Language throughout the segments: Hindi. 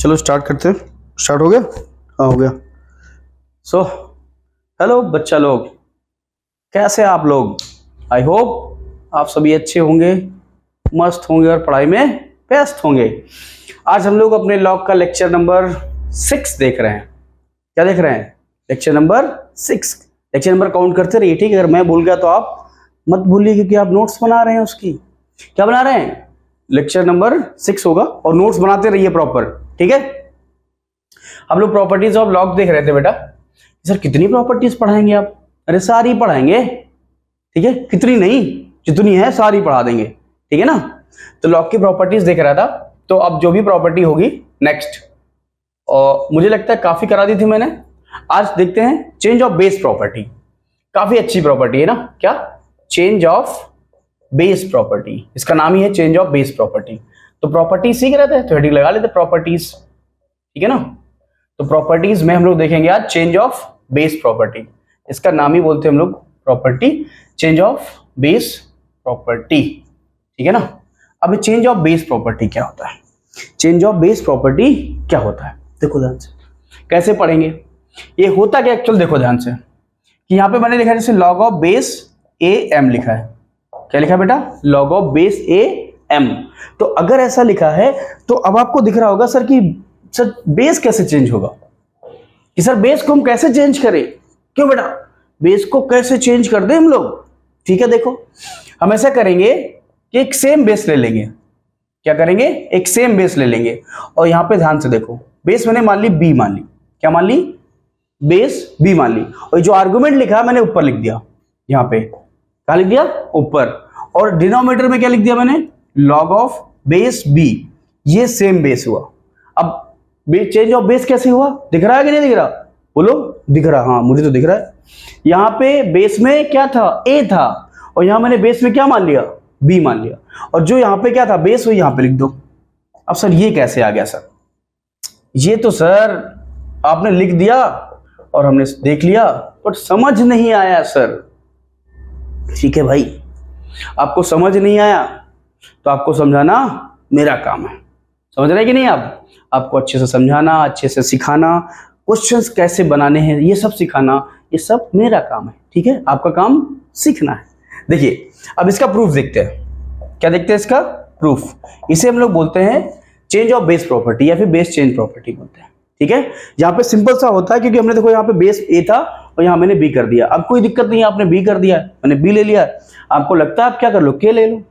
चलो स्टार्ट करते हैं। स्टार्ट हो गया? हाँ हो गया। सो हेलो बच्चा लोग, कैसे आप लोग? आई होप आप सभी अच्छे होंगे, मस्त होंगे और पढ़ाई में बेस्ट होंगे। आज हम लोग अपने लॉग का लेक्चर नंबर 6 देख रहे हैं। क्या देख रहे हैं? Lecture number 6। Lecture number count करते रहिए, ठीक है? अगर मैं भूल गया तो आप मत भूलिए, क्योंकि आप नोट्स बना रहे हैं उसकी। क्या बना रहे हैं? लेक्चर नंबर 6 होगा और नोट्स बनाते रहिए प्रॉपर, ठीक है? हम लोग प्रॉपर्टीज ऑफ लॉग देख रहे थे बेटा। सर कितनी प्रॉपर्टीज पढ़ाएंगे आप? अरे सारी पढ़ाएंगे, ठीक है? कितनी नहीं, जितनी है सारी पढ़ा देंगे, ठीक है ना? तो लॉग की प्रॉपर्टीज देख रहा था, तो अब जो भी प्रॉपर्टी होगी नेक्स्ट, और मुझे लगता है काफी करा दी थी मैंने। आज देखते हैं चेंज ऑफ बेस प्रॉपर्टी। काफी अच्छी प्रॉपर्टी है ना? क्या? चेंज ऑफ बेस प्रॉपर्टी, इसका नाम ही है चेंज ऑफ बेस प्रॉपर्टी। तो प्रॉपर्टी सीख रहे थे तो हेडिंग लगा लेते प्रॉपर्टीज, ठीक है ना? तो प्रॉपर्टीज में हम लोग देखेंगे आज चेंज ऑफ बेस प्रॉपर्टी। इसका नाम ही बोलते हैं हम लोग property, change of base property, ठीक है ना? अब चेंज ऑफ बेस प्रॉपर्टी क्या होता है? चेंज ऑफ बेस प्रॉपर्टी क्या होता है? देखो ध्यान से, कैसे पढ़ेंगे ये होता क्या एक्चुअल। देखो ध्यान से कि यहां पे मैंने लिखा है जैसे log of base A M लिखा है। क्या लिखा है बेटा? Log of base A M. तो अगर ऐसा लिखा है तो अब आपको दिख रहा होगा सर कि सर बेस कैसे चेंज होगा, कि सर बेस को हम कैसे चेंज करें। क्यों बेटा? बेस को कैसे चेंज कर दें हम लोग? ठीक है, देखो हम ऐसा करेंगे कि एक सेम बेस ले लेंगे। क्या करेंगे? एक सेम बेस ले लेंगे और यहां पे ध्यान से देखो, बेस मैंने मान ली बी मान ली। क्या मान ली? बेस बी मान ली। और जो आर्गुमेंट लिखा मैंने ऊपर लिख दिया, यहां पे क्या लिख दिया? ऊपर। और डिनोमिनेटर में क्या लिख दिया मैंने? Log of base B. ये सेम बेस हुआ। अब चेंज ऑफ बेस कैसे हुआ? दिख रहा है कि नहीं दिख रहा? बोलो, दिख रहा? हाँ मुझे तो दिख रहा है। यहां पे बेस में क्या था? ए था, और यहां मैंने बेस में क्या मान लिया? बी मान लिया। और जो यहां पे क्या था? बेस, वो यहां पे लिख दो। अब सर ये कैसे आ गया सर? ये तो सर आपने लिख दिया और हमने देख लिया, पर समझ नहीं आया सर। ठीक है भाई, आपको समझ नहीं आया तो आपको समझाना मेरा काम है। समझ रहे कि नहीं? आप आपको अच्छे से समझाना, अच्छे से सिखाना, क्वेश्चंस कैसे बनाने हैं ये सब सिखाना, ये सब मेरा काम है, ठीक है? आपका काम सीखना है। देखिए अब इसका प्रूफ देखते हैं। क्या देखते हैं इसका? प्रूफ। इसे हम लोग बोलते हैं चेंज ऑफ बेस प्रॉपर्टी या फिर बेस चेंज प्रॉपर्टी बोलते हैं, ठीक है? यहाँ पे सिंपल सा होता है, क्योंकि हमने देखो यहाँ पे बेस ए था और यहाँ मैंने बी कर दिया। अब कोई दिक्कत नहीं है, आपने बी कर दिया, मैंने बी ले लिया। आपको लगता है आप क्या कर लो? के ले लो।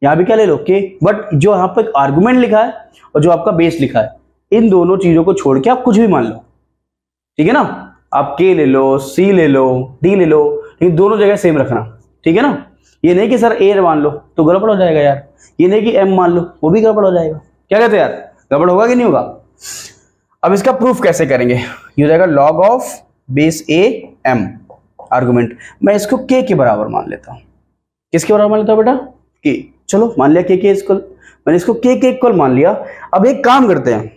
यहाँ भी क्या ले लो? के। बट जो यहाँ पे आर्गुमेंट लिखा है और जो आपका बेस लिखा है, इन दोनों चीजों को छोड़ के आप कुछ भी मान लो, ठीक है ना? आप के ले लो, सी ले लो, डी ले लो, लेकिन दोनों जगह सेम रखना, ठीक है ना? ये नहीं कि सर ए मान लो तो गड़बड़ हो जाएगा यार, ये नहीं कि एम मान लो वो भी गड़बड़ हो जाएगा। क्या कहते हैं यार? गड़बड़ होगा कि नहीं होगा? अब इसका प्रूफ कैसे करेंगे? ये हो जाएगा log of base A M argument. मैं इसको के के बराबर मान लेता हूं। किसके बराबर मान लेता हूं बेटा? के। चलो मान लिया के इक्वल, मैंने इसको के इक्वल मान लिया। अब एक काम करते हैं,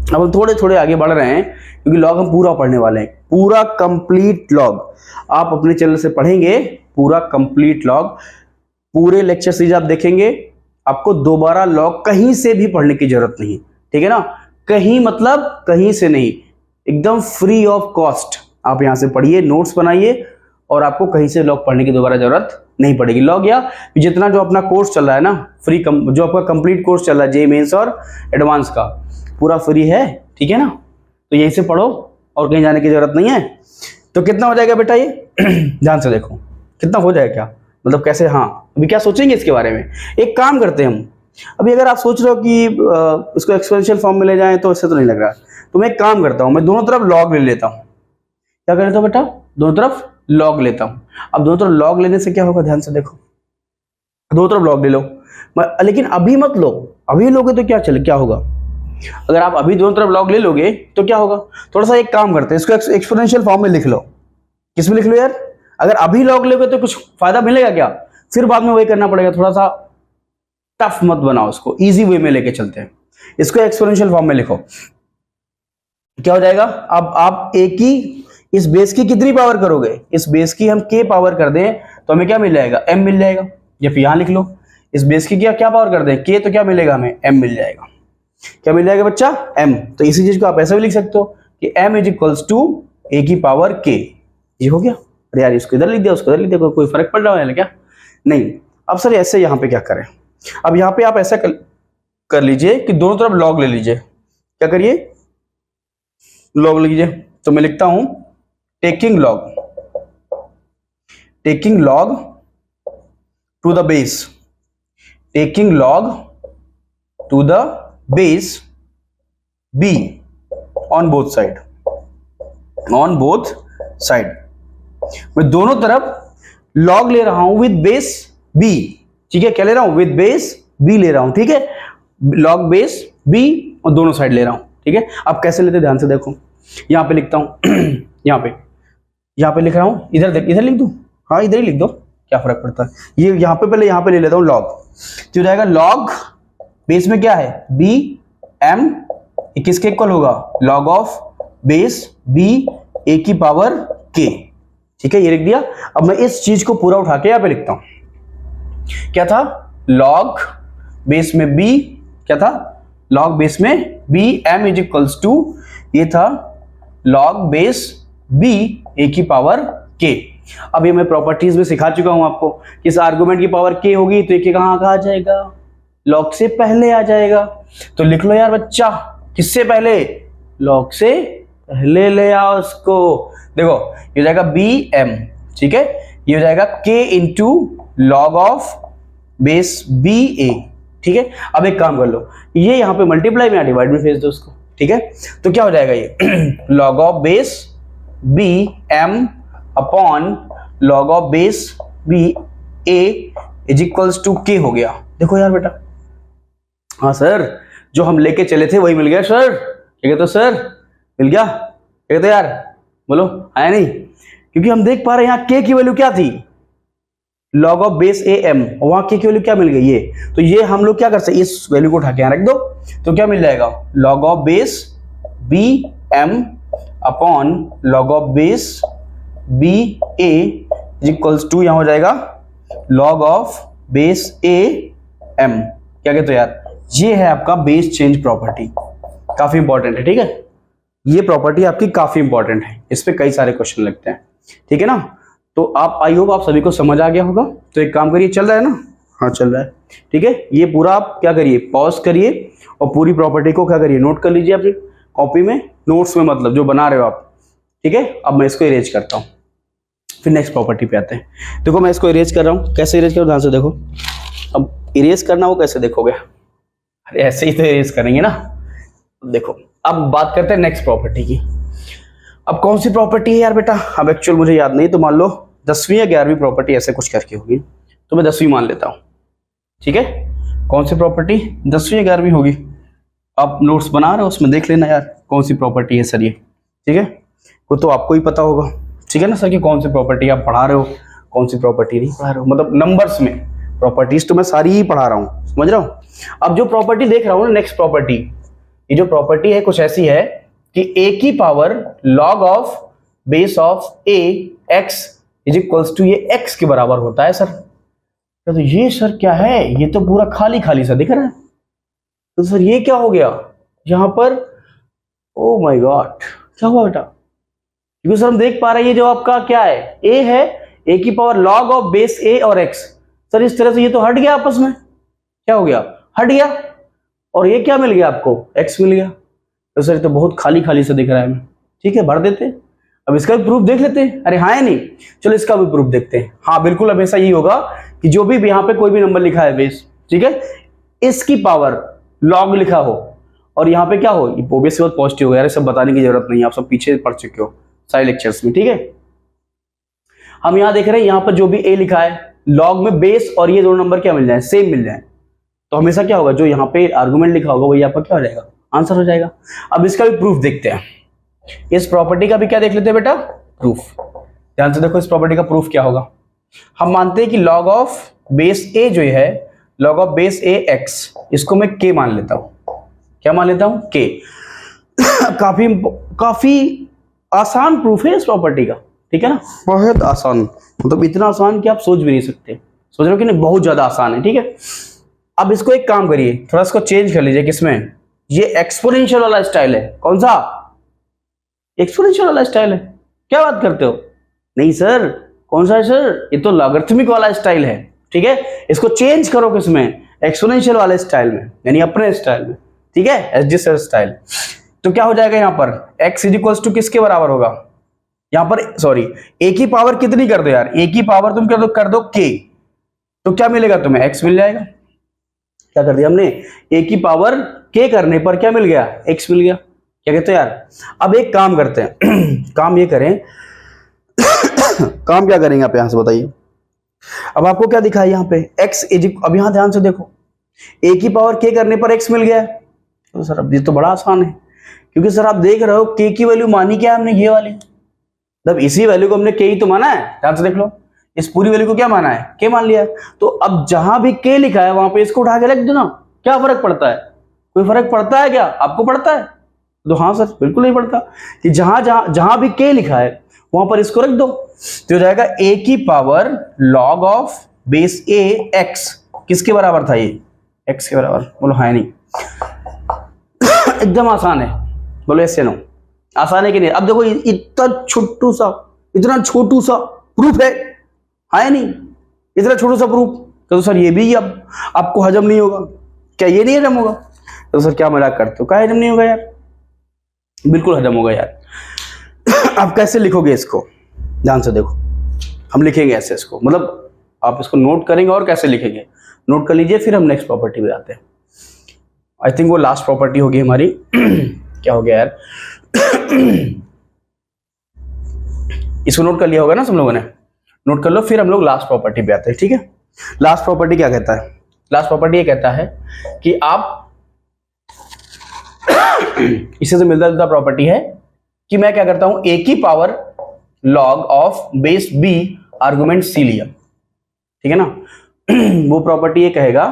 अब हम थोड़े थोड़े आगे बढ़ रहे हैं, क्योंकि लॉग हम पूरा पढ़ने वाले हैं, पूरा कंप्लीट लॉग। आप अपने चैनल से पढ़ेंगे पूरा कंप्लीट लॉग, पूरे लेक्चर सीरीज आप देखेंगे। आपको दोबारा लॉग कहीं से भी पढ़ने की जरूरत नहीं, ठीक है ना? कहीं मतलब कहीं से नहीं, एकदम फ्री ऑफ कॉस्ट आप यहां से पढ़िए, नोट्स बनाइए, और आपको कहीं से लॉग पढ़ने की दोबारा जरूरत नहीं पड़ेगी। लॉग या जितना जो अपना कोर्स चल रहा है ना, फ्री जो आपका कंप्लीट कोर्स चल रहा है, जे मेंस और एडवांस का, पूरा फ्री है, ठीक है ना? तो यहीं से पढ़ो और कहीं जाने की जरूरत नहीं है। तो कितना हो जाएगा बेटा ये? ध्यान से देखो कितना हो जाएगा, क्या मतलब कैसे? हाँ अभी क्या सोचेंगे इसके बारे में? एक काम करते हैं हम। अभी अगर आप सोच रहे हो कि इसको एक्सपोनेंशियल फॉर्म में ले जाएं तो इससे तो नहीं लग रहा, तो मैं एक काम करता हूं, मैं दोनों तरफ लॉग ले लेता हूं। क्या कर लेता हूं बेटा? दोनों तरफ लॉग लेता हूं। अब दोनों तरफ लॉग लेने से क्या होगा? ध्यान से देखो, दोनों तरफ लॉग ले लो, लेकिन अभी मत लो। अभी लोगे तो क्या होगा? अगर आप अभी दोनों तरफ लॉग ले लोगे तो क्या होगा? थोड़ा सा एक काम करते हैं, इसको एक्सपोनेंशियल फॉर्म में लिख लो। किसमें लिख लो यार? अगर अभी लॉग लोगे तो कुछ फायदा मिलेगा क्या? फिर बाद में वही करना पड़ेगा। थोड़ा सा टफ मत बनाओ, इसको इजी वे में लेके चलते हैं। इसको एक्सपोनेंशियल फॉर्म में लिखो। क्या हो जाएगा? अब आप ए की इस बेस की कितनी पावर करोगे? इस बेस की हम के पावर कर दें तो हमें क्या मिल जाएगा? एम मिल जाएगा। या फिर यहां लिख लो, इस बेस की क्या पावर कर दें? के, तो क्या मिलेगा हमें? एम मिल जाएगा। क्या मिल जाएगा बच्चा, m। तो इसी चीज को आप ऐसे भी लिख सकते हो कि m is equals to a की पावर k। ये हो गया। अरे यार इसको इधर लिख दिया उसको इधर लिख दिया, कोई फर्क पड़ रहा है क्या? नहीं। अब सर ऐसे यहाँ पे क्या करें, अब यहाँ पे आप ऐसा कर लीजिए कि दोनों तरफ लॉग ले लीजिए। क्या करिए, लॉग लीजिए। तो मैं लिखता हूं taking log to the base, taking log to the base b on both side, मैं दोनों तरफ लॉग ले रहा हूं विद बेस b। ठीक है, क्या ले रहा हूं, विद बेस b ले रहा हूं। ठीक है, लॉग बेस b और दोनों साइड ले रहा हूं। ठीक है, अब कैसे लेते ध्यान से देखो, यहां पे लिखता हूं यहां पे लिख रहा हूं, इधर देख, इधर लिख दूं, हाँ इधर ही लिख दो, क्या फर्क पड़ता है। ये यहां पे पहले यहां पे ले लेता हूं लॉग, तो जाएगा लॉग बेस में क्या है b m, किसके इक्वल होगा, log of base b a की पावर k। ठीक है, ये लिख दिया। अब मैं इस चीज को पूरा उठा के यहां पे लिखता हूं, क्या था, लॉग बेस में b, क्या था, लॉग बेस में b m is equals to, ये था लॉग बेस b a की पावर k। अब ये मैं प्रॉपर्टीज में सिखा चुका हूं आपको, किस आर्गुमेंट की पावर k होगी तो ये कहां आ जाएगा, लॉग से पहले आ जाएगा। तो लिख लो यार बच्चा, किससे पहले, लॉग से पहले ले आओ उसको। देखो ये हो जाएगा बी एम, ठीक है, ये हो जाएगा के into log of base B A. ठीक है, अब एक काम कर लो, ये यहां पे मल्टीप्लाई में या डिवाइड में भेज दो उसको। ठीक है, तो क्या हो जाएगा ये log of base B M upon log of base B A is equals to K हो गया। देखो यार बेटा, हाँ सर, जो हम लेके चले थे वही मिल गया सर। क्या कहते हो सर, मिल गया, क्या कहते यार, बोलो आया नहीं, क्योंकि हम देख पा रहे हैं यहाँ के की वैल्यू क्या थी, log of base A M, वहां के की वैल्यू क्या मिल गई ये, तो ये हम लोग क्या कर सकते, इस वैल्यू को उठा के यहाँ रख दो, तो क्या मिल जाएगा, log of base B M upon log of base B A is equals to, यहां हो जाएगा log of base A M. क्या कहते हो यार, ये है आपका बेस चेंज प्रॉपर्टी, काफी इंपॉर्टेंट है। ठीक है, ये प्रॉपर्टी आपकी काफी इंपॉर्टेंट है, इस पे कई सारे क्वेश्चन लगते हैं। ठीक है ना, तो आप आई होप आप सभी को समझ आ गया होगा। तो एक काम करिए, चल रहा है ना, हाँ चल रहा है। ठीक है, ये पूरा आप क्या करिए, पॉज करिए और पूरी प्रॉपर्टी को क्या करिए, नोट कर लीजिए अपनी कॉपी में, नोट्स में मतलब जो बना रहे हो आप। ठीक है, अब मैं इसको इरेज करता हूँ, फिर नेक्स्ट प्रॉपर्टी पे आते हैं। देखो मैं इसको इरेज कर रहा हूँ, कैसे इरेज करूँ ध्यान से देखो। अब इरेज करना वो कैसे देखोगे, अरे ऐसे ही तो इरेज करेंगे ना। देखो अब बात करते हैं नेक्स्ट प्रॉपर्टी की। अब कौन सी प्रॉपर्टी है यार बेटा, अब एक्चुअल मुझे याद नहीं, तो मान लो 10वीं या 11वीं प्रॉपर्टी ऐसे कुछ करके होगी, तो मैं 10वीं मान लेता हूं। ठीक है, कौन सी प्रॉपर्टी, 10वीं या 11वीं होगी, आप नोट्स बना रहे हो उसमें देख लेना यार कौन सी प्रॉपर्टी है सर ये। ठीक है, वो तो आपको ही पता होगा। ठीक है ना सर, कि कौन सी प्रॉपर्टी आप पढ़ा रहे हो, कौन सी प्रॉपर्टी नहीं पढ़ा रहे हो, मतलब नंबर्स में प्रॉपर्टीज तो मैं सारी ही पढ़ा रहा हूँ, समझ रहा हूँ। अब जो प्रॉपर्टी देख रहा हूँ ना, नेक्स्ट प्रॉपर्टी, ये जो प्रॉपर्टी है कुछ ऐसी है कि a की power log of base of a x is equals to, ये x के बराबर होता है सर। तो ये सर क्या है, ये तो पूरा खाली खाली सा दिख रहा है, तो सर ये क्या हो गया यहां पर, ओ माय गॉड क्या हुआ बेटा, क्योंकि सर हम देख पा रहे हैं ये जो आपका क्या है, a है, a की power log of base a और x, सर इस तरह से ये तो हट गया आपस में, क्या हो गया, हट गया, और ये क्या मिल गया आपको, x मिल गया। तो सर ये तो बहुत खाली खाली सा दिख रहा है हमें। ठीक है, भर देते हैं, अब इसका भी प्रूफ देख लेते हैं। अरे हाँ या नहीं, चलो इसका भी प्रूफ देखते हैं। हाँ बिल्कुल, हमेशा यही होगा कि जो भी यहाँ पे कोई भी नंबर लिखा है बेस, ठीक है, इसकी पावर लॉग लिखा हो और यहाँ पे क्या हो, ये ओबीएस बहुत पॉजिटिव हो, यार सब बताने की जरूरत नहीं है, आप सब पीछे पढ़ चुके हो सारे लेक्चर्स में। ठीक है, हम यहाँ देख रहे हैं, यहाँ पर जो भी a लिखा है लॉग में बेस और ये दोनों नंबर क्या मिल जाए, सेम मिल जाए, तो हमेशा क्या होगा, जो यहाँ पे आर्गुमेंट लिखा होगा वही आपका क्या हो जाएगा, आंसर हो जाएगा। अब इसका भी प्रूफ देखते हैं, इस प्रॉपर्टी का भी क्या देख लेते हैं बेटा, प्रूफ। ध्यान से देखो इस प्रॉपर्टी का प्रूफ क्या होगा। हम मानते हैं कि लॉग ऑफ बेस ए जो है, log of base A x, इसको मैं के मान लेता हूं। क्या मान लेता हूं, के। काफी आसान प्रूफ है इस प्रॉपर्टी का, ठीक है ना, बहुत आसान, मतलब इतना आसान कि आप सोच भी नहीं सकते। सोच रहे हो कि नहीं, बहुत ज्यादा आसान है। ठीक है, अब इसको एक काम करिए, थोड़ा इसको चेंज कर लीजिए, किसमें, ये एक्सपोनेंशियल वाला स्टाइल है। कौन सा? एक्सपोनेंशियल वाला स्टाइल है। क्या बात करते हो? नहीं सर, कौन सा है सर? ये तो लॉगरिथमिक वाला स्टाइल है। ठीक है, इसको चेंज करो किसमें? एक्सपोनेंशियल वाले स्टाइल में, यानी अपने स्टाइल में। ठीक है, एसजी स्टाइल। तो क्या हो जाएगा यहाँ पर? x इज इक्वल टू किसके बराबर होगा? यहाँ पर सॉरी, a की पावर कितनी कर दो यार? a की पावर तुम कर दो k, तो क्या मिलेगा तुम्हें? x मिल जाएगा। क्या कर दिया हमने? a की पावर k करने पर क्या मिल गया? x मिल गया। क्या कहते हो यार? अब एक काम करते हैं काम ये करें काम क्या करेंगे आप यहां से बताइए। अब आपको क्या दिखा है यहाँ पे? x इज, अब यहां ध्यान से देखो, a की पावर k करने पर x मिल गया। तो सर अब ये तो बड़ा आसान है, क्योंकि सर आप देख रहे हो k की वैल्यू मानी क्या है हमने? ये वाली, मतलब इसी वैल्यू को हमने k ही तो माना है। ध्यान से देख लो, इस पूरी वैल्यू को क्या माना है? k मान लिया है। तो अब जहां भी k लिखा है वहां पे इसको उठा के रख दो ना। क्या फर्क पड़ता है? कोई फर्क पड़ता है क्या? आपको पड़ता है? तो हाँ सर, बिल्कुल नहीं पड़ता। कि जहां भी k लिखा है वहां पर इसको रख दो, तो हो जाएगा a की power log of base a x। किसके बराबर था ये? x के बराबर। बोलो हाँ नहीं? एकदम आसान है। बोलो यस या नो? आसान है कि नहीं? अब देखो इतना छोटू सा प्रूफ है, हाँ नहीं? इतना छोटू सा प्रूफ, तो सर ये भी अब आपको हजम नहीं होगा क्या? ये नहीं हजम होगा? तो सर क्या मजाक करते हो? क्या हजम नहीं होगा यार? बिल्कुल हजम होगा यार। आप कैसे लिखोगे इसको? ध्यान से देखो, हम लिखेंगे ऐसे इसको, मतलब आप इसको नोट करेंगे और कैसे लिखेंगे नोट कर लीजिए, फिर हम नेक्स्ट प्रॉपर्टी पे आते हैं। आई थिंक वो लास्ट प्रॉपर्टी होगी हमारी। क्या हो गया यार? इसको नोट कर लिया होगा ना सब लोगों ने? नोट कर लो, फिर हम लोग लास्ट प्रॉपर्टी पे आते हैं। ठीक है, लास्ट प्रॉपर्टी क्या कहता है? लास्ट प्रॉपर्टी ये कहता है कि आप इससे जो मिलता जुलता प्रॉपर्टी है कि मैं क्या करता हूं, a की power log of base b argument c लिया। ठीक है ना? वो प्रॉपर्टी ये कहेगा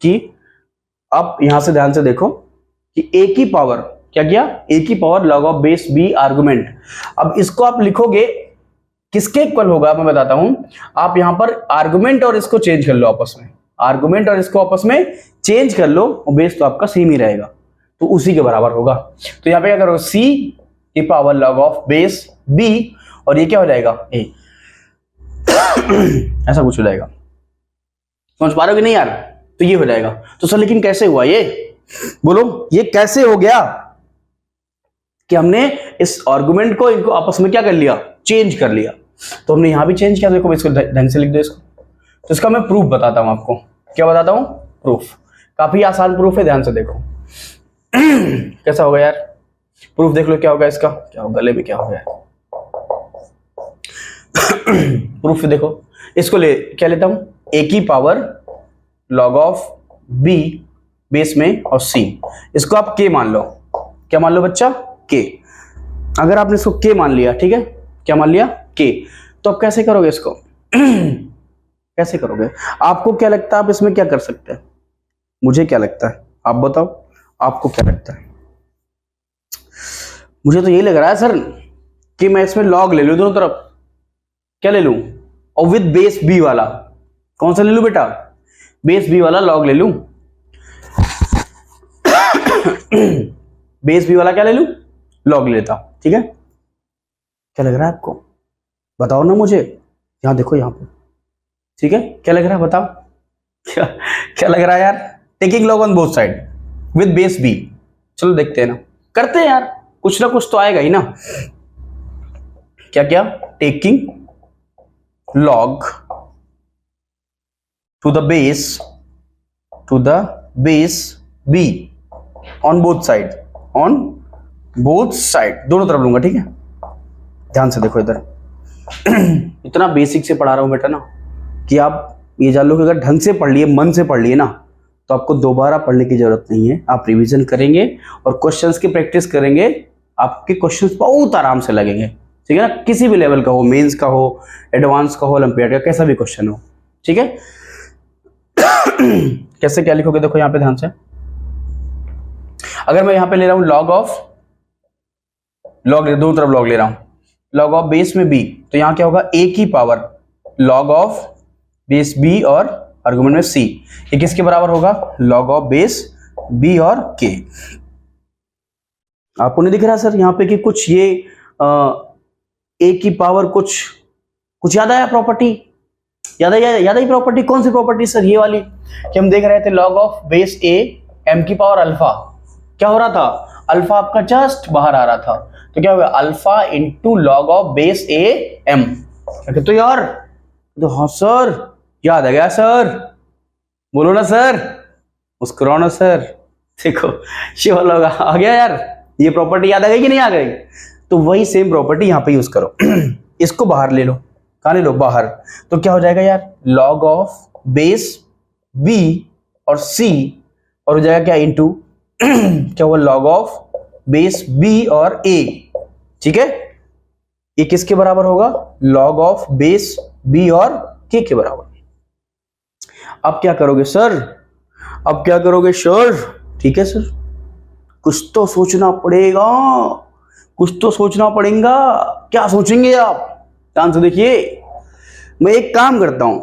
कि आप यहां से ध्यान से देखो कि a की पावर क्या किया? a की power log of base b argument. अब इसको आप लिखोगे किसके इक्वल होगा? मैं बताता हूं। आप यहां पर आर्गुमेंट और इसको चेंज कर लो आपस में, आर्गुमेंट और इसको आपस में चेंज कर लो, और बेस तो आपका सेम ही रहेगा, तो उसी के बराबर होगा। तो यहां पे क्या करो? c की power log of base b, और ये क्या हो जाएगा? a। ऐसा कुछ हो जाएगा। समझ पा रहे हो कि नहीं यार? तो ये हो जाएगा। तो सर लेकिन कैसे हुआ ये? बोलो ये कैसे हो गया कि हमने इस आर्गुमेंट को इनको आपस में क्या कर लिया? चेंज कर लिया। तो हमने यहां भी चेंज किया। देखो इसको ढंग से लिख दो इसको। तो इसका मैं प्रूफ बताता हूं आपको। क्या बताता हूं? प्रूफ। काफी आसान प्रूफ है, ध्यान से देखो। कैसा होगा यार? प्रूफ देख लो क्या होगा इसका। क्या होगा? गले में क्या हो गया? प्रूफ देखो, इसको क्या लेता हूं? a की power log of b base में और c, इसको आप k मान लो। क्या मान लो बच्चा? k। अगर आपने इसको k मान लिया, ठीक है, क्या मान लिया? k, तो आप कैसे करोगे इसको? कैसे करोगे? आपको क्या लगता है आप इसमें क्या कर सकते हैं? मुझे क्या लगता है आप बताओ, आपको क्या लगता है? मुझे तो यही लग रहा है सर कि मैं इसमें log ले लूं दोनों तरफ। क्या ले लूं? और विद बेस b वाला। कौन सा ले लूं बेटा? बेस b वाला log ले लूं। बेस b वाला क्या ले लूं? log ले लेता। ठीक है, क्या लग रहा है आपको? बताओ ना मुझे। यहां देखो यहां पे। ठीक है, क्या लग रहा है बताओ? क्या लग रहा है यार? Taking log on both side with base b। चलो देखते हैं ना, करते हैं यार, कुछ ना कुछ तो आएगा ही ना। क्या क्या? Taking log to the base b on both side, दोनों तरफ लूंगा। ठीक है, ध्यान से देखो इधर। इतना बेसिक से पढ़ा रहा हूं बेटा ना कि आप ये जान लो कि अगर ढंग से पढ़ लिए, मन से पढ़ लिए ना, तो आपको दोबारा पढ़ने की जरूरत नहीं है। आप रिवीजन करेंगे और क्वेश्चंस की प्रैक्टिस करेंगे, आपके क्वेश्चंस बहुत आराम से लगेंगे। ठीक है ना? किसी भी लेवल का हो, मेंस का हो, एडवांस का हो, ओलंपियाड का, कैसा भी क्वेश्चन हो। ठीक है, कैसे क्या लिखोगे? देखो यहां पे ध्यान से। अगर मैं यहां पे ले रहा हूं log दोनों तरफ log ले रहा हूं, log ऑफ बेस में b, तो यहां क्या होगा? a की power log of base b और आर्गुमेंट में c, ये किसके बराबर होगा? log ऑफ बेस b और k। आपको नहीं दिख रहा सर यहाँ पे कि कुछ ये ए की पावर कुछ याद आया प्रॉपर्टी? याद आई प्रॉपर्टी? कौन सी प्रॉपर्टी सर? ये वाली कि हम देख रहे थे log of base A M की पावर अल्फा। क्या हो रहा था? अल्फा आपका जस्ट बाहर आ रहा था, तो क्या होगा? Alpha into log of base A M. क्या कहते हो यार? तो हाँ सर, याद आ गया सर, बोलो ना सर, मुस्कुराओ ना सर। देखो ये वाला आ गया यार, ये प्रॉपर्टी याद आ गई कि नहीं आ गई? तो वही सेम प्रॉपर्टी यहाँ पे यूज करो। इसको बाहर ले लो, कहाँ ले लो? बाहर। तो क्या हो जाएगा यार? लॉग ऑफ बेस बी और सी, और हो जाएगा क्या? इंटू क्या हुआ? लॉग ऑफ बेस बी और ए। ठीक है, ये किसके बराबर होगा? लॉग ऑफ बेस बी और के बराबर। अब क्या करोगे सर? अब क्या करोगे सर? ठीक है सर, कुछ तो सोचना पड़ेगा, कुछ तो सोचना पड़ेगा। क्या सोचेंगे आप? ध्यान से देखिए, मैं एक काम करता हूं,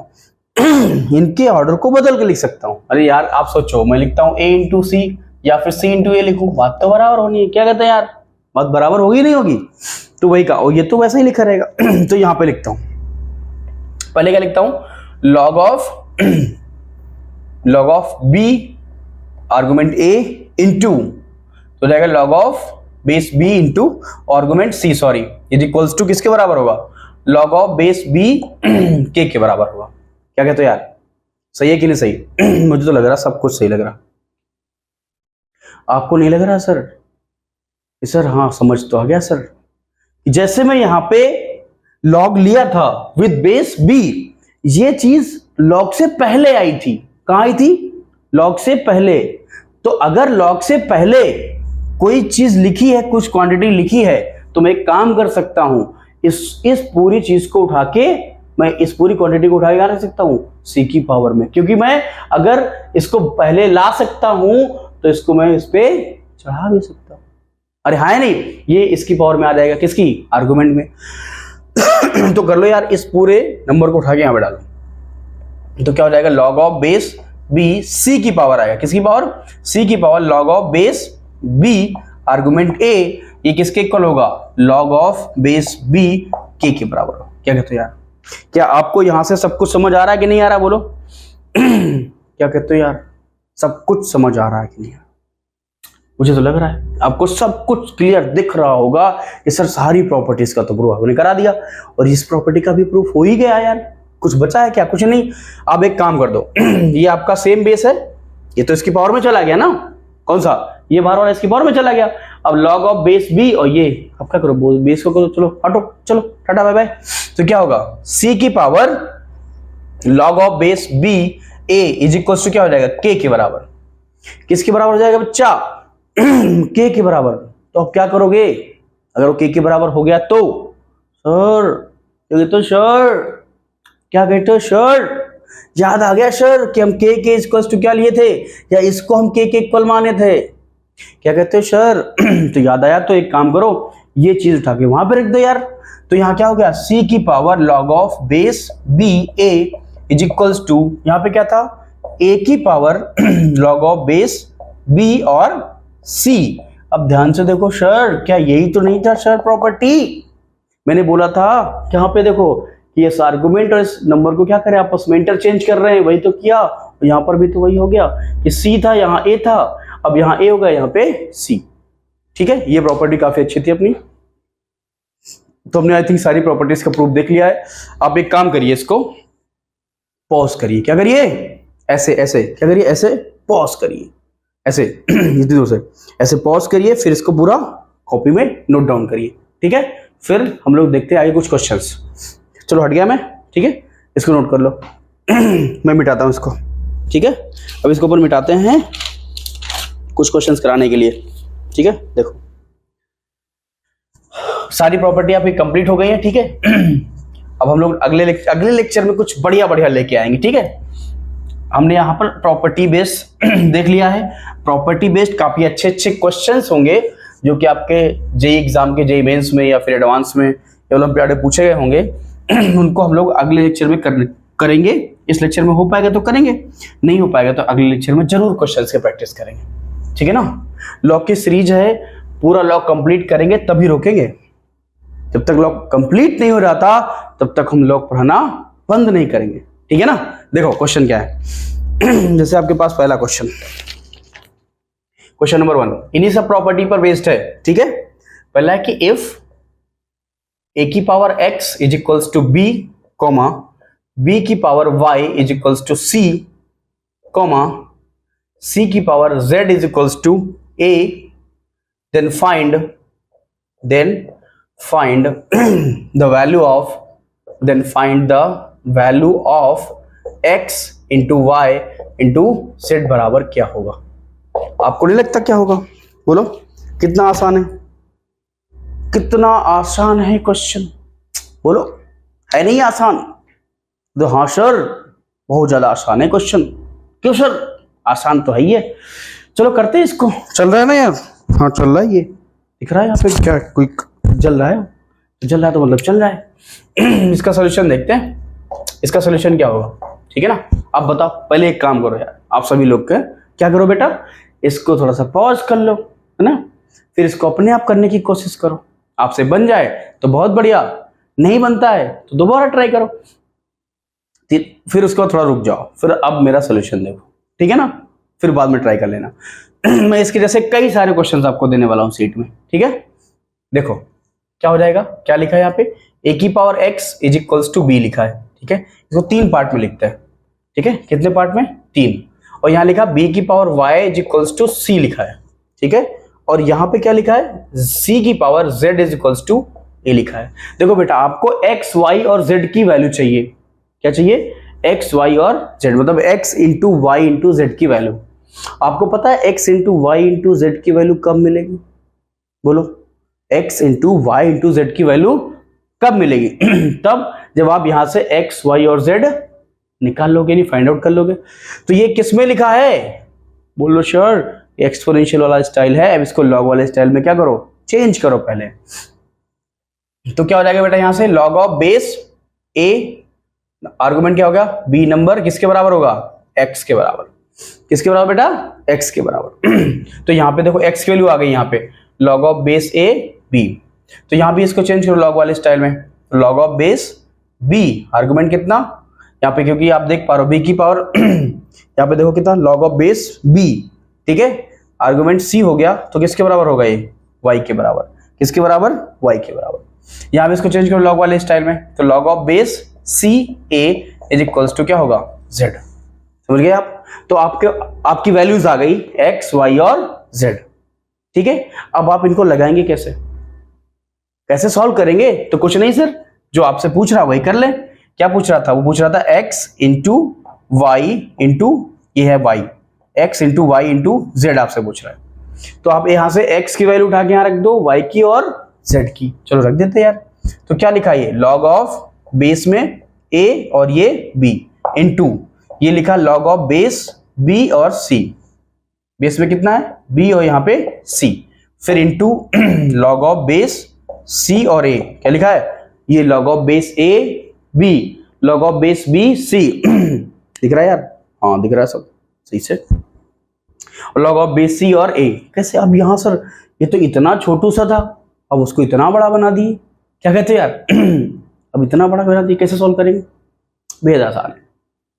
इनके ऑर्डर को बदल के लिख सकता हूं। अरे यार आप सोचो, मैं लिखता हूं ए इंटू सी या फिर सी इंटू ए लिखूं, बात तो बराबर होनी है। क्या कहते हैं यार? बात बराबर होगी नहीं होगी? तो वही का, और ये तो वैसे ही लिखा रहेगा। तो यहां पे लिखता हूं, पहले क्या लिखता हूं? Log of B argument A into, तो जाएगा log of base B into argument C, sorry, is equals to किसके बराबर होगा? लॉग ऑफ बेस बी के बराबर होगा। क्या कहते हो यार? सही है कि नहीं सही? मुझे तो लग रहा सब कुछ सही लग रहा, आपको नहीं लग रहा सर? सर हाँ, समझ तो आ गया सर। जैसे मैं यहां पे लॉग लिया था विद बेस बी, ये चीज लॉग से पहले आई थी। कहां आई थी? लॉग से पहले। तो अगर लॉग से पहले कोई चीज लिखी है, कुछ क्वांटिटी लिखी है, तो मैं एक काम कर सकता हूं, इस पूरी चीज को उठा के, मैं इस पूरी क्वांटिटी को उठा के रख सकता हूं सी की पावर में, क्योंकि मैं अगर इसको पहले ला सकता हूं तो इसको मैं इस पे चढ़ा भी सकता हूं। अरे हाँ नहीं, ये इसकी पावर में आ जाएगा, किसकी? आर्गुमेंट में। तो कर लो यार, इस पूरे नंबर को उठा के यहां पे डालो, तो क्या हो जाएगा? Log of base B C की पावर आएगा। किसकी पावर? सी की power. Log of base B argument A, ये किसके इक्वल होगा? लॉग ऑफ बेस बी के बराबर हो। क्या कहते हो यार? क्या आपको यहां से सब कुछ समझ आ रहा है कि नहीं आ रहा? बोलो। क्या कहते हो यार? सब कुछ समझ आ रहा है कि नहीं? मुझे तो लग रहा है आपको सब कुछ क्लियर दिख रहा होगा कि सर सारी प्रॉपर्टीज का तो प्रूफ आपने करा दिया, और इस प्रॉपर्टी का भी प्रूफ हो ही गया यार। कुछ बचा है क्या? कुछ नहीं। अब एक काम कर दो, ये आपका सेम बेस है, ये तो इसकी पावर में चला गया ना, कौन सा? ये बार बार इसकी पावर में चला गया। अब लॉग ऑफ बेस बी, और ये अब क्या करो? बेस को करो, चलो हटो, चलो टाटा बाय बाय। तो क्या होगा? सी की power log of base B A is equal to क्या हो जाएगा? के बराबर। किसके बराबर हो जाएगा बच्चा? के बराबर। तो अब क्या करोगे अगर वो के बराबर हो गया? तो सर क्या कहते हो सर? याद आ गया सर कि हम के इक्वल टू क्या लिए थे, या इसको हम के इक्वल माने थे? क्या कहते हो सर? तो याद आया, तो एक काम करो, ये चीज उठा के वहां पे रख दो यार। तो यहां क्या हो गया? सी की power log of base B A is equals to, यहां पे क्या था? ए की power log of base B और सी। अब ध्यान से देखो सर, क्या यही तो नहीं था सर प्रॉपर्टी? मैंने बोला था कि यहाँ पे देखो कि इस आर्गुमेंट और इस नंबर को क्या करें, आपस में इंटरचेंज कर रहे हैं, वही तो किया। यहाँ पर भी तो वही हो गया कि सी था, यहाँ ए था, अब यहाँ ए होगा, यहाँ पे सी। ठीक है, ये प्रॉपर्टी काफी अच्छी थी अपनी। तो हमने आई थिंक सारी प्रॉपर्टीज का प्रूफ देख लिया है। आप एक काम करिए, इसको पॉज करिए। क्या करिए? ऐसे ऐसे क्या करिए? ऐसे पॉज करिए, ऐसे इतनी दूर से ऐसे पॉज करिए, फिर इसको पूरा कॉपी में नोट डाउन करिए। ठीक है, फिर हम लोग देखते हैं आगे कुछ क्वेश्चंस। चलो हट गया मैं, ठीक है, इसको नोट कर लो। मैं मिटाता हूं इसको। ठीक है, अब इसको ऊपर मिटाते हैं कुछ क्वेश्चंस कराने के लिए। ठीक है, देखो सारी प्रॉपर्टी आपकी कंप्लीट हो गई है। ठीक है, अब हम लोग अगले लेक्चर में कुछ बढ़िया लेके आएंगे। ठीक है, हमने यहाँ पर प्रॉपर्टी बेस्ड देख लिया है। प्रॉपर्टी बेस्ड काफी अच्छे क्वेश्चंस होंगे जो कि आपके जेई एग्जाम के, जेई मेंस में या फिर एडवांस में या ओलंपियाड में पूछे गए होंगे। उनको हम लोग अगले लेक्चर में करेंगे। इस लेक्चर में हो पाएगा तो करेंगे, नहीं हो पाएगा तो अगले लेक्चर में जरूर क्वेश्चंस की प्रैक्टिस करेंगे। ठीक है ना। लॉग की सीरीज है पूरा लॉग कंप्लीट करेंगे तभी रोकेंगे। जब तक लॉग कंप्लीट नहीं हो रहा था तब तक हम लॉग पढ़ाना बंद नहीं करेंगे, ठीक है ना। देखो क्वेश्चन क्या है जैसे आपके पास पहला क्वेश्चन नंबर 1 इन्हीं सब प्रॉपर्टी पर बेस्ड है, ठीक है। पहला है कि इफ a की power x is equals to b comma b की power y is equals to c comma c की power z is equals to a, then find the value of x into y into z बराबर क्या होगा। आपको नहीं लगता क्या होगा? बोलो कितना आसान है, कितना आसान है क्वेश्चन, बोलो है नहीं आसान? तो हाँ सर बहुत ज्यादा आसान है क्वेश्चन। क्यों सर? आसान तो है ही है। चलो करते हैं इसको। चल रहा है ना यार? हाँ चल रहा है। ये दिख रहा है यहाँ पे क्या कोई जल रहा है? जल रहा है तो मतलब चल रहा है। इसका सोल्यूशन देखते हैं। इसका सोल्यूशन क्या होगा, ठीक है ना। आप बताओ। पहले एक काम करो यार, आप सभी लोग के क्या करो बेटा, इसको थोड़ा सा पॉज कर लो, है ना। फिर इसको अपने आप करने की कोशिश करो। आपसे बन जाए तो बहुत बढ़िया, नहीं बनता है तो दोबारा ट्राई करो, फिर उसके बाद थोड़ा रुक जाओ, फिर अब मेरा सोल्यूशन देखो, ठीक है ना। फिर बाद में ट्राई कर लेना। मैं इसके जैसे कई सारे क्वेश्चंस आपको देने वाला हूं सीट में, ठीक है। देखो क्या हो जाएगा, क्या लिखा है यहाँ पे, a की power x is equals to b लिखा है, ठीक है। इसको 3 पार्ट में लिखते हैं, ठीक है। कितने पार्ट में? 3। और यहाँ लिखा b की power y is equals to c लिखा है, ठीक है। और यहाँ पे क्या लिखा है, c की power z is equals to a लिखा है। देखो बेटा आपको x y और z की वैल्यू चाहिए। क्या चाहिए? x y और z, मतलब x into y into z की वैल्यू। आपको पता है x into y into z की वैल्यू कब मिलेगी? बोलो x into y into z की वैल्यू कब मिलेगी? तब जब आप यहां से x y और z निकाल लोगे, नहीं फाइंड आउट कर लोगे। तो ये किस में लिखा है? बोलो सर एक्सपोनेंशियल वाला स्टाइल है। अब इसको लॉग वाले स्टाइल में क्या करो, चेंज करो पहले। तो क्या हो जाएगा बेटा, यहां से log of base a, argument क्या होगा, b नंबर किसके बराबर होगा, x के बराबर। किसके बराबर बेटा? x के बराबर। तो यहां पे देखो x की वैल्यू आ गई, यहां पे log of base a b। तो यहां भी इसको चेंज करो लॉग वाले स्टाइल में। log of base b, argument कितना यहाँ पे, क्योंकि आप देख पा रहे हो b की पावर यहाँ पे देखो कितना, log ऑफ बेस b, ठीक है। आर्गुमेंट c हो गया तो किसके बराबर होगा ये, y के बराबर। किसके बराबर? y के बराबर। यहां पे इसको चेंज करो लॉग वाले स्टाइल में, तो log of base c a is equals to क्या होगा, z। समझ गए आप? तो आपकी वैल्यूज आ गई x y और z, ठीक है। अब आप इनको लगाएंगे कैसे, कैसे सॉल्व करेंगे? तो कुछ नहीं सर, जो आपसे पूछ रहा वही कर ले। क्या पूछ रहा था? वो पूछ रहा था x इंटू वाई इंटू, ये है y, x into y into z आपसे पूछ रहा है। तो आप यहां से x की वैल्यू उठा के यहां रख दो, y की और z की। चलो रख देते यार। तो क्या लिखा है, log ऑफ बेस में a और ये b इंटू ये लिखा log ऑफ बेस b और c। बेस में कितना है, b और यहाँ पे c, फिर into log of base c और a। क्या लिखा है, ये log of base a b, log of base b c। दिख रहा है यार? हाँ दिख रहा है सब सही से। log ऑफ बेस c और a कैसे? अब यहाँ सर ये तो इतना छोटू सा था, अब उसको इतना बड़ा बना दिए। क्या कहते हैं यार? अब इतना बड़ा बना दिए, कैसे सॉल्व करेंगे? बेहद आसान है,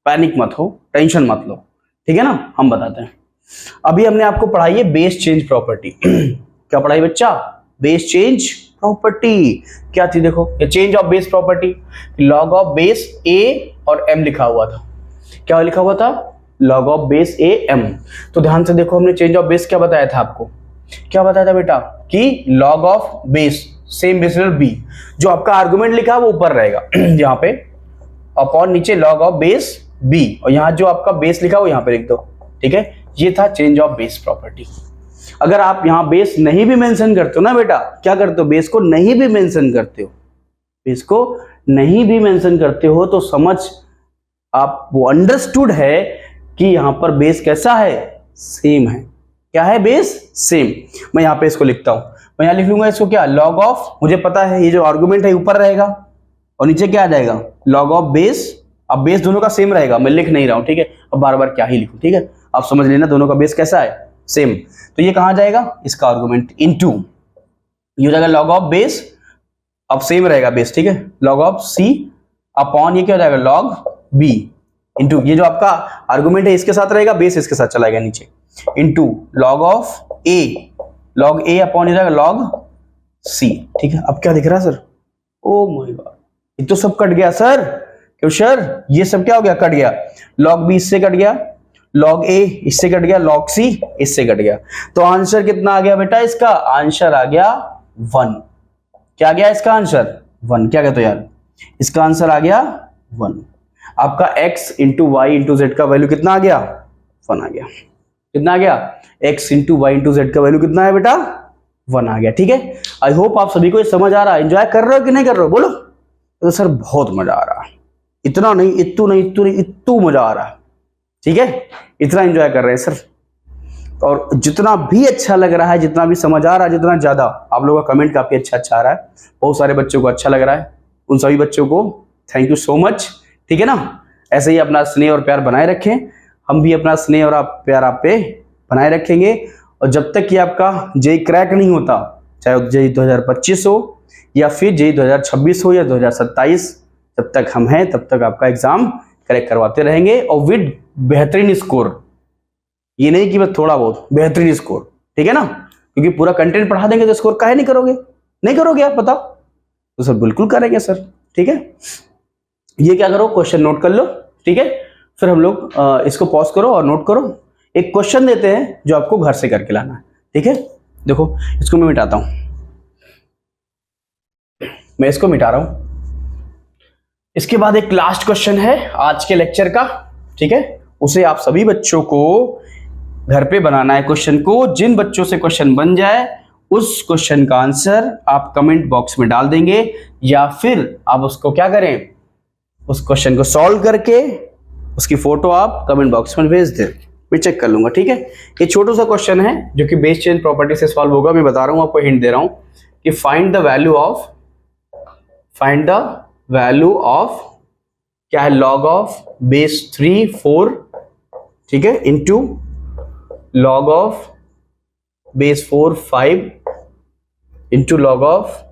पैनिक मत हो, टेंशन मत लो, ठीक है ना। हम बताते हैं। अभी हमने आपको पढ़ाई है बेस चेंज प्रॉपर्टी। क्या पढ़ाई बच्चा? Base change property. क्या थी देखो, ये change of base property, log of base a और m लिखा हुआ था। क्या लिखा हुआ था? log of base a m। तो ध्यान से देखो, हमने चेंज ऑफ बेस क्या बताया था आपको? क्या बताया था बेटा कि log of base same base b, जो आपका आर्गुमेंट लिखा है वो ऊपर रहेगा यहाँ पे, अपॉन नीचे log ऑफ बेस b, और यहाँ जो आपका बेस लिखा है वो यहाँ पे लिख दो, ठीक है। ये था चेंज ऑफ बेस प्रॉपर्टी। अगर आप यहाँ बेस नहीं भी मेंशन करते हो ना बेटा, क्या करते हो, बेस को नहीं भी मेंशन करते हो, बेस को नहीं भी मेंशन करते हो, तो समझ आप वो अंडरस्टूड है कि यहाँ पर बेस कैसा है, सेम है। क्या है? Base same. मैं यहाँ पे इसको लिखता हूं, मैं यहाँ लिख लूंगा इसको क्या, log ऑफ, मुझे पता है ये जो आर्गुमेंट है ऊपर रहेगा और नीचे क्या आ जाएगा, log ऑफ बेस। अब बेस दोनों का सेम रहेगा, मैं लिख नहीं रहा हूं, ठीक है। अब बार बार क्या ही लिखूं, ठीक है। आप समझ लेना दोनों का बेस कैसा है, सेम। तो ये कहां जाएगा, इसका आर्गुमेंट इनटू ये हो जाएगा लॉग ऑफ बेस, अब सेम रहेगा बेस, ठीक है, लॉग ऑफ सी अपॉन ये क्या हो जाएगा लॉग बी इंटू ये जो आपका आर्गुमेंट है इसके साथ रहेगा, बेस इसके साथ चला गया नीचे, into log of A, log A upon ये जाएगा लॉग सी। ठीक है, अब क्या दिख रहा है सर? ओ माय गॉड, ये तो सब कट गया सर, क्यों सर? ये सब क्या हो गया? कट गया। लॉग बी इससे कट गया, लॉग ए इससे कट गया, लॉग सी इससे कट गया। तो आंसर कितना आ गया बेटा? इसका आंसर आ गया 1। क्या आ गया इसका आंसर? 1। क्या कहते हो यार? इसका आंसर आ गया 1। आपका x into y into z का वैल्यू कितना आ गया? 1 आ गया। कितना आ गया? x into y into z का वैल्यू कितना है बेटा? 1 आ गया। ठीक है, आई होप आप सभी को ये समझ आ रहा है। एंजॉय कर रहे हो कि नहीं कर रहे हो? बोलो। तो सर बहुत मजा आ रहा है, इतना नहीं, इतू नहीं, इतू नहीं, इतू मजा आ रहा है। ठीक है, इतना एंजॉय कर रहे हैं सर। और जितना भी अच्छा लग रहा है, जितना भी समझ आ रहा है, जितना ज्यादा आप लोगों का कमेंट काफी अच्छा आ रहा है, बहुत सारे बच्चों को अच्छा लग रहा है, उन सभी बच्चों को थैंक यू सो मच। ठीक है ना, ऐसे ही अपना स्नेह और प्यार बनाए रखें, हम भी अपना स्नेह और प्यार आप पे बनाए रखेंगे। और जब तक कि आपका जेई क्रैक नहीं होता, चाहे जेई 2025 हो या फिर जेई 2026 हो या 2027, जब तक हम हैं तब तक आपका एग्जाम क्रैक करवाते रहेंगे और विद बेहतरीन स्कोर। ये नहीं कि बस थोड़ा बहुत, बेहतरीन स्कोर। ठीक है ना, क्योंकि पूरा कंटेंट पढ़ा देंगे तो स्कोर काहे नहीं करोगे? नहीं करोगे आप, बताओ? तो सर बिल्कुल करेंगे सर। ठीक है, ये क्या करो, क्वेश्चन नोट कर लो। ठीक है, फिर हम लोग इसको पॉज करो और नोट करो। एक क्वेश्चन देते हैं जो आपको घर से करके लाना है। ठीक है, देखो इसको मैं मिटाता हूं, मैं इसको मिटा रहा हूं। इसके बाद एक लास्ट क्वेश्चन है आज के लेक्चर का। ठीक है, उसे आप सभी बच्चों को घर पे बनाना है। क्वेश्चन को जिन बच्चों से क्वेश्चन बन जाए उस क्वेश्चन का आंसर आप कमेंट बॉक्स में डाल देंगे, या फिर आप उसको क्या करें, उस क्वेश्चन को सॉल्व करके उसकी फोटो आप कमेंट बॉक्स में भेज दें, मैं चेक कर लूंगा। ठीक है, ये छोटा सा क्वेश्चन है जो कि बेस चेन प्रॉपर्टी से सॉल्व होगा। मैं बता रहा हूं आपको, हिंट दे रहा हूं कि फाइंड द वैल्यू ऑफ क्या है, लॉग ऑफ बेस 3 4, ठीक है, into log of base 4 5, into log of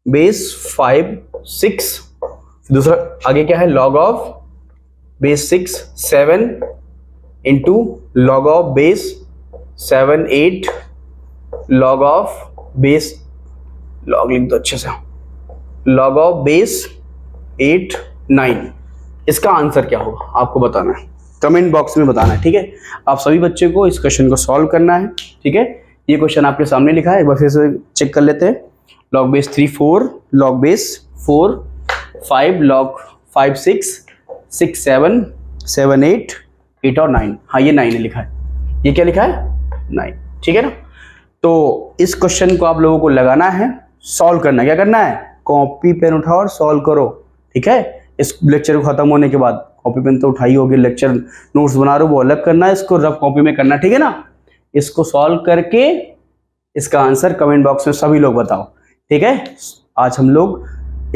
base 5 6, दूसरा आगे क्या है, log of base 6 7, into log of base 7 8, log of base, log लिख दो अच्छे से, लॉग ऑफ बेस 8 9। इसका आंसर क्या होगा आपको बताना है, कमेंट बॉक्स में बताना है। ठीक है, आप सभी बच्चों को इस क्वेश्चन को सॉल्व करना है। ठीक है, ये क्वेश्चन आपके सामने लिखा है, एक बार फिर से चेक कर लेते हैं। Log base 3 4, log base 4 5, log 5 6 6 7 7 8 8 और 9। हाँ, ये 9 लिखा है, ये क्या लिखा है, 9। ठीक है ना, तो इस क्वेश्चन को आप लोगों को लगाना है, सॉल्व करना है। क्या करना है, कॉपी पेन उठाओ और सॉल्व करो। ठीक है, इस लेक्चर को खत्म होने के बाद कॉपी पेन तो उठाई होगी, लेक्चर नोट्स बना रहे हो वो अलग करना है, इसको रफ कॉपी में करना। ठीक है ना, इसको सॉल्व करके इसका आंसर कमेंट बॉक्स में सभी लोग बताओ। ठीक है, आज हम लोग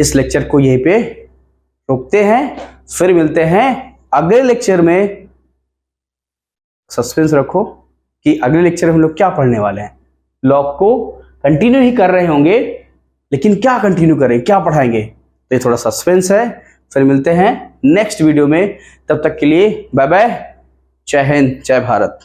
इस लेक्चर को यहीं पे रोकते हैं, फिर मिलते हैं अगले लेक्चर में। सस्पेंस रखो कि अगले लेक्चर में हम लोग क्या पढ़ने वाले हैं। लॉग को कंटिन्यू ही कर रहे होंगे, लेकिन क्या कंटिन्यू करें, क्या पढ़ाएंगे, तो ये थोड़ा सस्पेंस है। फिर मिलते हैं नेक्स्ट वीडियो में, तब तक के लिए बाय बाय, जय हिंद, जय भारत।